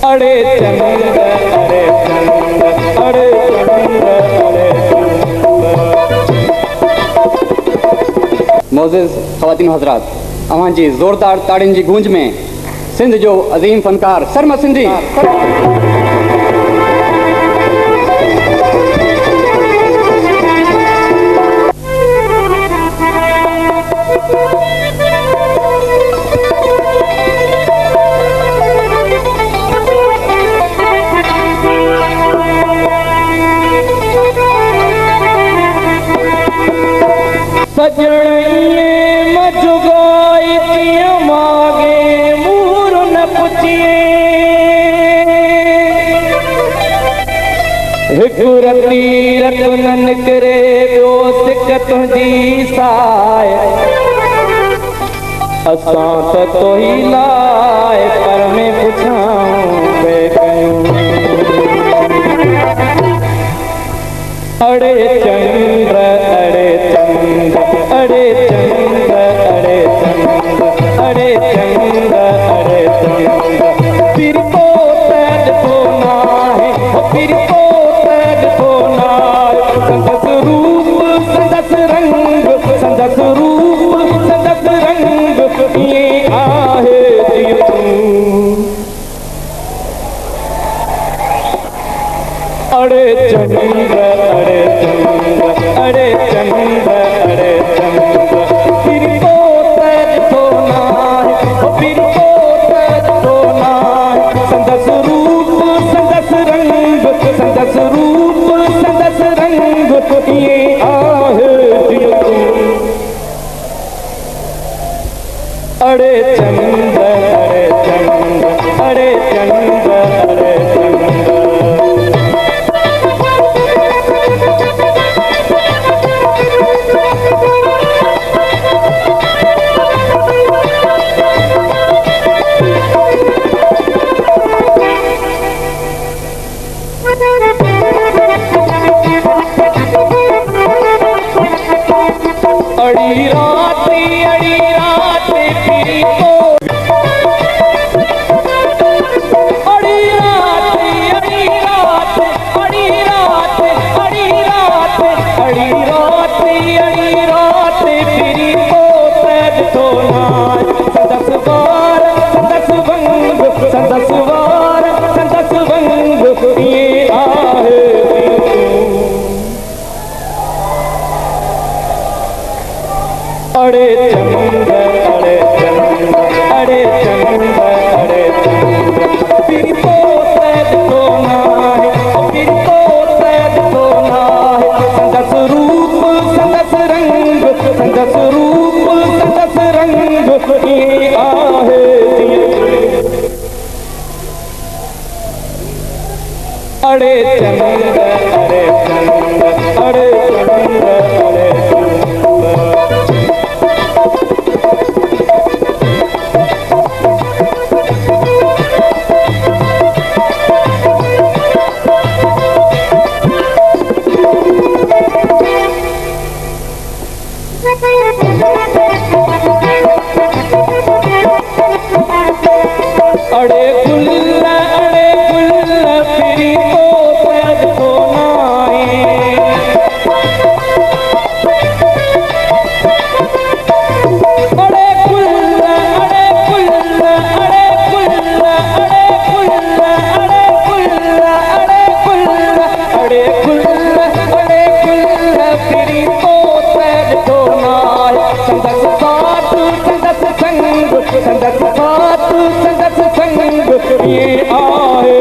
अड़े चंद अड़े चंद अड़े चंद अड़े मोअज़्ज़िज़ ख़वातीन हज़रात, अवां जी ज़ोरदार ताड़ियुनि जी गूंज में सिंध जो अज़ीम फ़नकार सरमद सिंधी रती रतन करे ॿियो सिक तुंहिंजी साए असां त तोही लाइ पर में पुछां पे कयूं अड़े चंद्र अड़े चंद अड़े चंद अड़े चंद अड़े चंद अड़े चंद फिर पोत ॾिठो नाहे फिर संदस रूप संदस रंग संदस रूप संदस रंग ये आहे अड़े चंद्र अड़े चंद्र अड़े चंद्र अड़े चंद्र फिर पोत ॾिठो नाहे फिर पोत ॾिठो नाहे संदस रूप संदस रंग संदस रूप संदस रंग ये आहे अड़े चंद अड़े चंद अड़े चंद अड़े चंद अड़ी रात फिरी को अड़ी रात अड़ी रात अड़ी रात अड़ी रात अड़ी रात अड़ी रात फिरी को ॾिठो नाहे संदस वार संदस वंग संदस वार संदस वंग ये आहे अड़े चंद अड़े चंद अड़े चंद अड़े चंद फिर पोत ॾिठो नाहे फिर पोत ॾिठो नाहे संदस रूप संदस रंग संदस रूप संदस रंग ये आहे अड़े चंद अड़े चंद अड़े चंद अड़े अड़े गुल फिरी पोत ॾिठो नाहे अड़े गुल अड़े गुल अड़े गुल अड़े गुल अड़े गुल अड़े गुल अड़े गुल अड़े गुल फिरी पोत ॾिठो नाहे संदस साथ संदस संग संदस साथ संदस संग ये आहे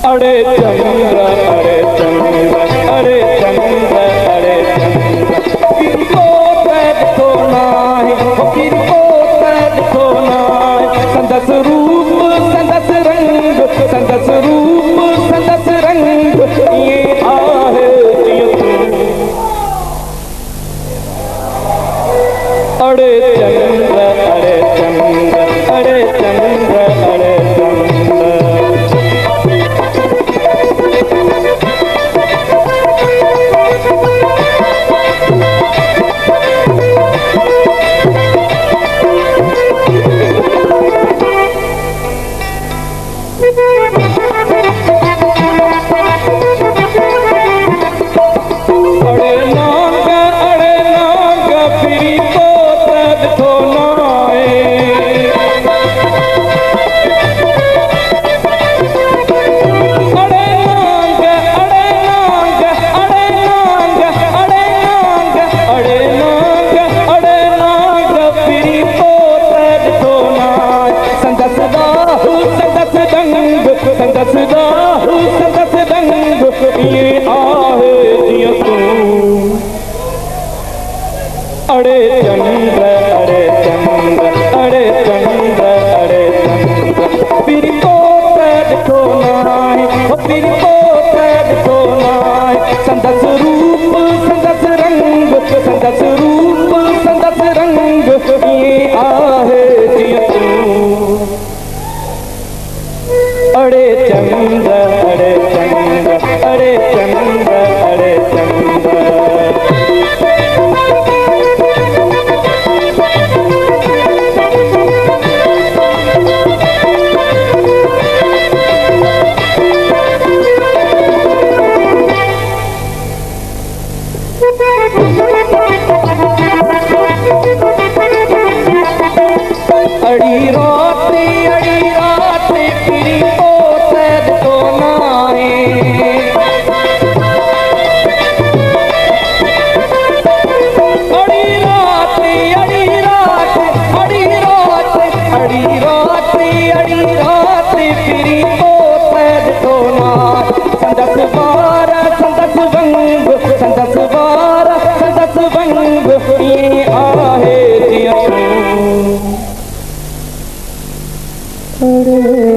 अड़े चंद्र अड़े चंद्र अड़े चंद्र अड़े चंद्र फिर पोत ॾिठो नाहे फिर पोत ॾिठो नाहे संदस रूप संदस रंग संदस रूप संदस रंग ये आहे अड़े चंद्र अड़े चंद्र अड़े चंद्र अड़े चंद्र ॾिठो नाहे अड़े चंद्र अड़े चंद्र अड़े चंद्र अड़े चंद्र फिर पोत ॾिठो नाहे फिर पोत ॾिठो नाहे संदस रूप संदस रंग संदस रूप संदस रंग ईअं आहे जीअं तूं अड़े चंद्र अड़े चंद्र अड़े चंद्र अड़े चंद्र अड़ी रात फिरी पोत ॾिठो नाहे अड़ी रात फिरी पोत ॾिठो नाहे संदस वार संदस वंग संदस वार संदस वंग ईअं आहे जीअं तूं